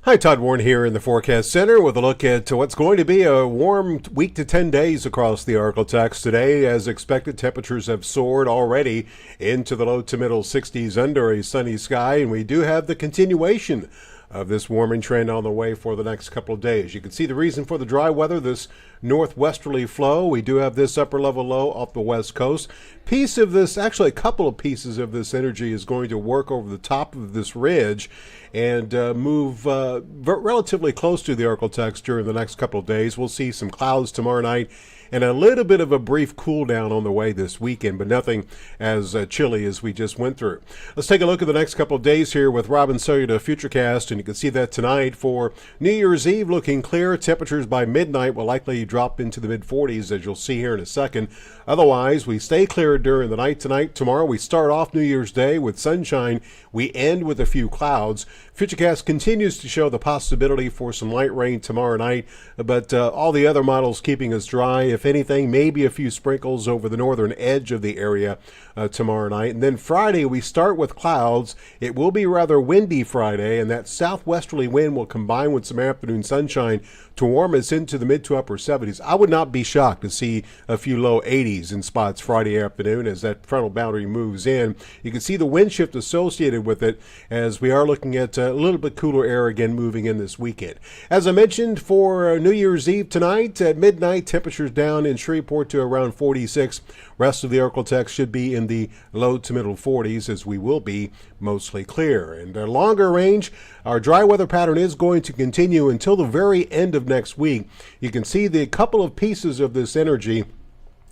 Hi, Todd Warren here in the Forecast Center with a look at what's going to be a warm week to 10 days across the Arklatex today. As expected, temperatures have soared already into the low to middle 60s under a sunny sky, and we do have the continuation of this warming trend on the way for the next couple of days. You can see the reason for the dry weather, this northwesterly flow. We do have this upper level low off the west coast. Piece of this, actually a couple of pieces of this energy is going to work over the top of this ridge and move relatively close to the Arklatex during the next couple of days. We'll see some clouds tomorrow night and a little bit of a brief cool down on the way this weekend, but nothing as chilly as we just went through. Let's take a look at the next couple of days here with Robin Cellular Futurecast, and you can see that tonight for New Year's Eve looking clear. Temperatures by midnight will likely drop into the mid-40s, as you'll see here in a second. Otherwise, we stay clear during the night tonight. Tomorrow we start off New Year's Day with sunshine. We end with a few clouds. Futurecast continues to show the possibility for some light rain tomorrow night, but all the other models keeping us dry. If anything, maybe a few sprinkles over the northern edge of the area tomorrow night. And then Friday, we start with clouds. It will be rather windy Friday, and that southwesterly wind will combine with some afternoon sunshine to warm us into the mid to upper 70s. I would not be shocked to see a few low 80s in spots Friday afternoon as that frontal boundary moves in. You can see the wind shift associated with it as we are looking at a little bit cooler air again moving in this weekend. As I mentioned, for New Year's Eve tonight at midnight, temperatures down in Shreveport to around 46. Rest of the Arklatex should be in the low to middle 40s as we will be mostly clear. And a longer range, our dry weather pattern is going to continue until the very end of next week. You can see the couple of pieces of this energy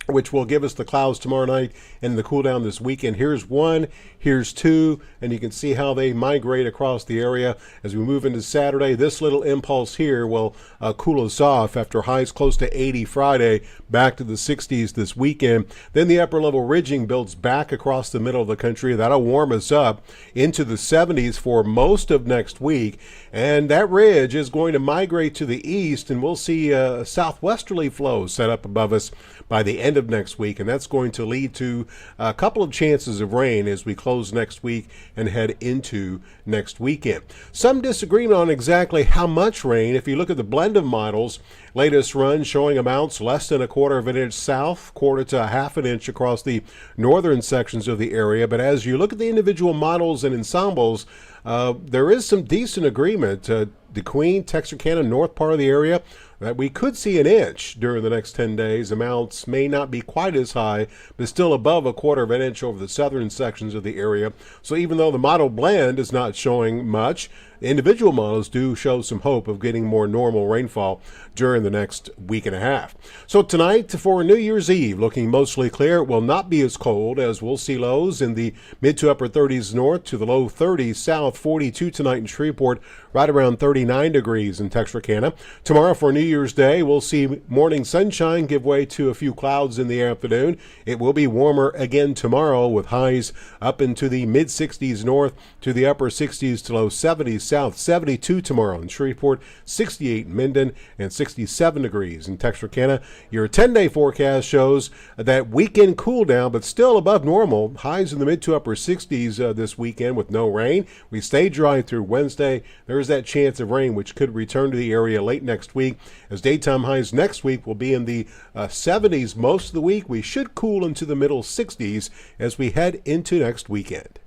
which will give us the clouds tomorrow night and the cool down this weekend. Here's one, here's two, and you can see how they migrate across the area as we move into Saturday. This little impulse here will cool us off after highs close to 80 Friday, back to the 60s this weekend. Then the upper level ridging builds back across the middle of the country. That'll warm us up into the 70s for most of next week, and that ridge is going to migrate to the east, and we'll see a southwesterly flow set up above us by the end of next week, and that's going to lead to a couple of chances of rain as we close next week and head into next weekend. Some disagreement on exactly how much rain. If you look at the blend of models, latest run showing amounts less than 1/4 of an inch south, 1/4 to 1/2 an inch across the northern sections of the area. But as you look at the individual models and ensembles, there is some decent agreement. The Queen, Texarkana, north part of the area, that we could see an inch during the next 10 days. Amounts may not be quite as high, but still above 1/4 of an inch over the southern sections of the area. So even though the model blend is not showing much, individual models do show some hope of getting more normal rainfall during the next week and a half. So tonight for New Year's Eve, looking mostly clear. It will not be as cold as we'll see lows in the mid to upper 30s north to the low 30s south. 42 tonight in Shreveport, right around 39 degrees in Texarkana. Tomorrow for New Year's Day, we'll see morning sunshine give way to a few clouds in the afternoon. It will be warmer again tomorrow with highs up into the mid 60s north to the upper 60s to low 70s south. 72 tomorrow in Shreveport, 68 in Minden, and 67 degrees in Texarkana. Your 10-day forecast shows that weekend cool down, but still above normal. Highs in the mid to upper 60s this weekend with no rain. We stay dry through Wednesday. There's that chance of rain which could return to the area late next week, as daytime highs next week will be in the 70s most of the week. We should cool into the middle 60s as we head into next weekend.